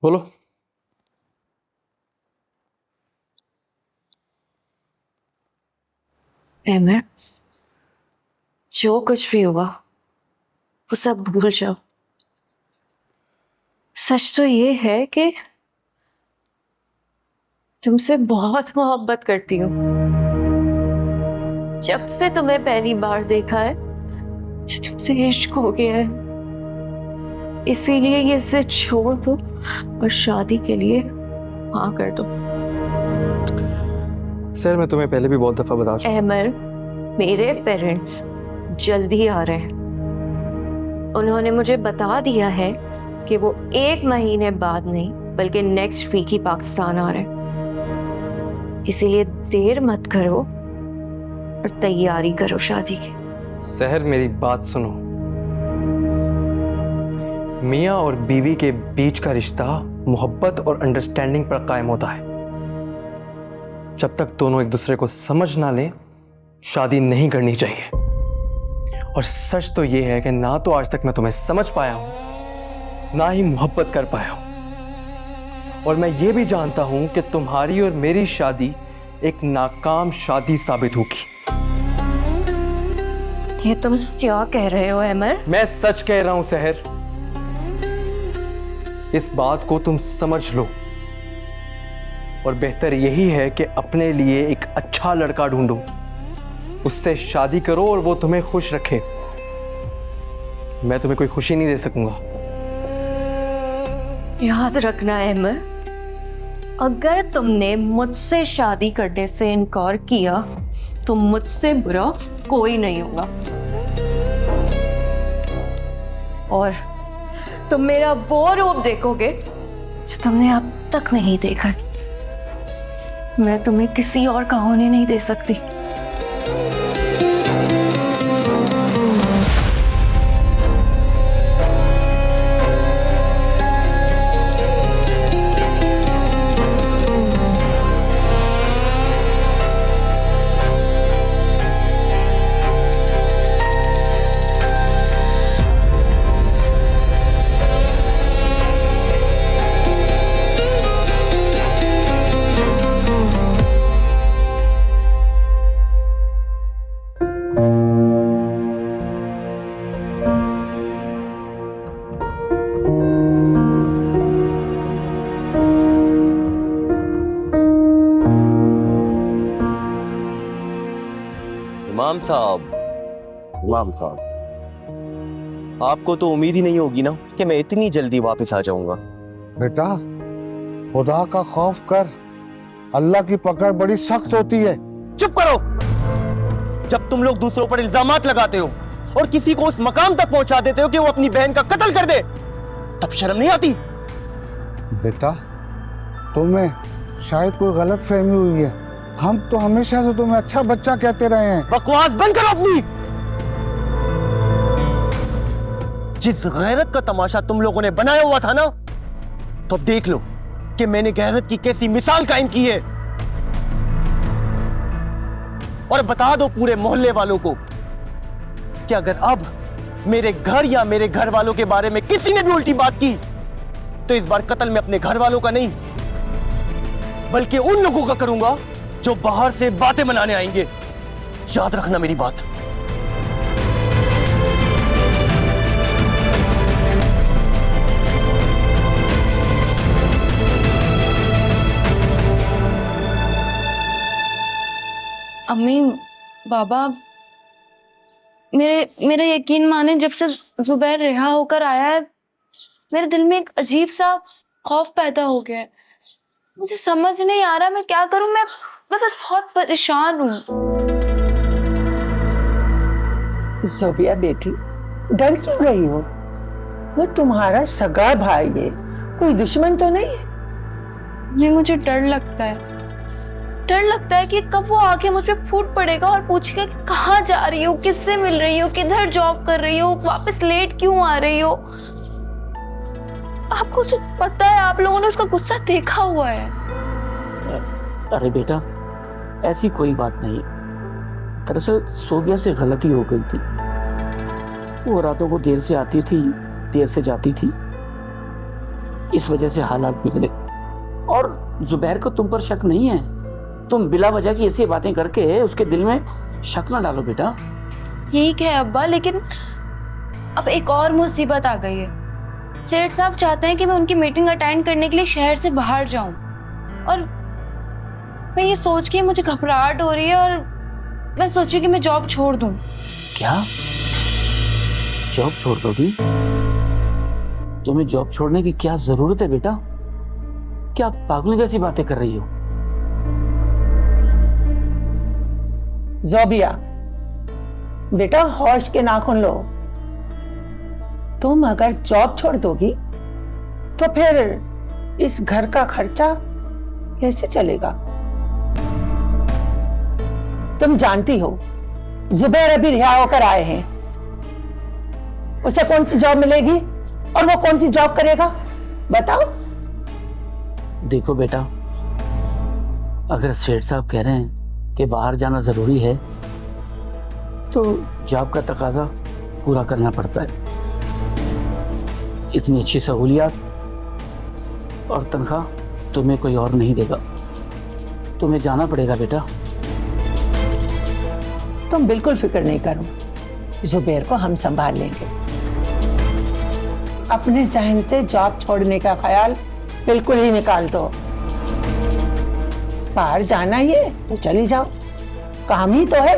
बोलो। अहमद, जो कुछ भी हुआ वो सब भूल जाओ। सच तो ये है कि तुमसे बहुत मोहब्बत करती हूँ। जब से तुम्हें पहली बार देखा है मुझे तुमसे इश्क हो गया है। इसीलिए ये जिद छोड़ दो और शादी के लिए हाँ कर दो। सर मैं तुम्हें पहले भी बहुत दफा बता चुका। अहमद, मेरे पेरेंट्स जल्दी आ रहे हैं। उन्होंने मुझे बता दिया है कि वो 1 महीने बाद नहीं बल्कि नेक्स्ट वीक ही पाकिस्तान आ रहे हैं। इसीलिए देर मत करो और तैयारी करो शादी की। सहर मेरी बात सुनो। मियाँ और बीवी के बीच का रिश्ता मोहब्बत और अंडरस्टैंडिंग पर कायम होता है। जब तक दोनों एक दूसरे को समझ ना लें शादी नहीं करनी चाहिए। और सच तो यह है कि ना तो आज तक मैं तुम्हें समझ पाया हूं ना ही मोहब्बत कर पाया हूं। और मैं ये भी जानता हूं कि तुम्हारी और मेरी शादी एक नाकाम शादी साबित होगी। ये तुम क्या कह रहे हो अमर? मैं सच कह रहा हूं सहर। इस बात को तुम समझ लो और बेहतर यही है कि अपने लिए एक अच्छा लड़का ढूंढो, उससे शादी करो और वो तुम्हें खुश रखे। मैं तुम्हें कोई खुशी नहीं दे सकूंगा। याद रखना अमर, अगर तुमने मुझसे शादी करने से इनकार किया तो मुझसे बुरा कोई नहीं होगा। और तुम मेरा वो रूप देखोगे जो तुमने अब तक नहीं देखा। मैं तुम्हें किसी और का होने नहीं दे सकती। इमाम साहब, आपको तो उम्मीद ही नहीं होगी ना कि मैं इतनी जल्दी वापस आ जाऊंगा। बेटा, खुदा का खौफ कर, अल्लाह की पकड़ बड़ी सख्त होती है। चुप करो। जब तुम लोग दूसरों पर इल्जामात लगाते हो और किसी को उस मकाम तक पहुंचा देते हो कि वो अपनी बहन का कत्ल कर दे, तब शर्म नहीं आती? बेटा, तुम्हें शायद कोई गलत फहमी हुई है। हम तो हमेशा से तुम्हें अच्छा बच्चा कहते रहे हैं। बकवास बंद करो अपनी। जिस गैरत का तमाशा तुम लोगों ने बनाया हुआ था ना, तो देख लो कि मैंने गैरत की कैसी मिसाल कायम की है। और बता दो पूरे मोहल्ले वालों को कि अगर अब मेरे घर या मेरे घर वालों के बारे में किसी ने भी उल्टी बात की तो इस बार कत्ल में अपने घर वालों का नहीं बल्कि उन लोगों का करूंगा जो बाहर से बातें बनाने आएंगे। याद रखना मेरी बात। अम्मी, बाबा, मेरे यकीन माने, जब से जुबैर रिहा होकर आया है मेरे दिल में एक अजीब सा खौफ पैदा हो गया है। मुझे समझ नहीं आ रहा मैं क्या करूं। मैं बस बहुत परेशान हूँ। ज़ोबिया बेटी, डर क्यों रही हो? वो तुम्हारा सगा भाई है, कोई दुश्मन तो नहीं है। ये मुझे डर लगता है। डर लगता है कि कब वो आके मुझ पे फूट पड़ेगा और पूछेगा कि कहाँ जा रही हो, किससे मिल रही हो, किधर जॉब कर रही हो, वापस लेट क्यों आ रही हो। आपको तो पता है, आप लोगों ने उसका गुस्सा देखा हुआ है। अरे बेटा, ऐसी कोई बात नहीं। दरअसल सोबिया से गलती हो गई थी। वो रातों को देर से आती थी, देर से जाती थी। इस वजह से हालात बिगड़े। और जुबैर को तुम पर शक नहीं है, तुम बिला वजह की ऐसी बातें करके उसके दिल में शक ना डालो बेटा। ठीक है अब्बा, लेकिन अब एक और मुसीबत आ गई है। सेठ साहब चाहते हैं कि मैं उनकी मीटिंग अटेंड करने के लिए शहर से बाहर जाऊं, और मैं ये सोच के मुझे घबराहट हो रही है और मैं सोचूं कि मैं जॉब छोड़ दूं। क्या जॉब छोड़ दोगी? तुम्हें जॉब छोड़ने की क्या जरूरत है बेटा? क्या पागल जैसी बातें कर रही हो? जोबिया बेटा, होश के नाखून लो। तुम अगर जॉब छोड़ दोगी तो फिर इस घर का खर्चा कैसे चलेगा? तुम जानती हो जुबैर अभी रिहा होकर आए हैं, उसे कौन सी जॉब मिलेगी और वो कौन सी जॉब करेगा, बताओ। देखो बेटा, अगर सेठ साहब कह रहे हैं कि बाहर जाना जरूरी है तो जॉब का तकाजा पूरा करना पड़ता है। इतनी अच्छी सहूलियात और तनख्वाह तुम्हें कोई और नहीं देगा, तुम्हें जाना पड़ेगा बेटा। तुम बिल्कुल फिक्र नहीं करो, जुबैर को हम संभाल लेंगे। अपने जहन से जॉब छोड़ने का ख्याल बिल्कुल ही निकाल दो। बाहर जाना ही है तो चली जाओ, काम ही तो है।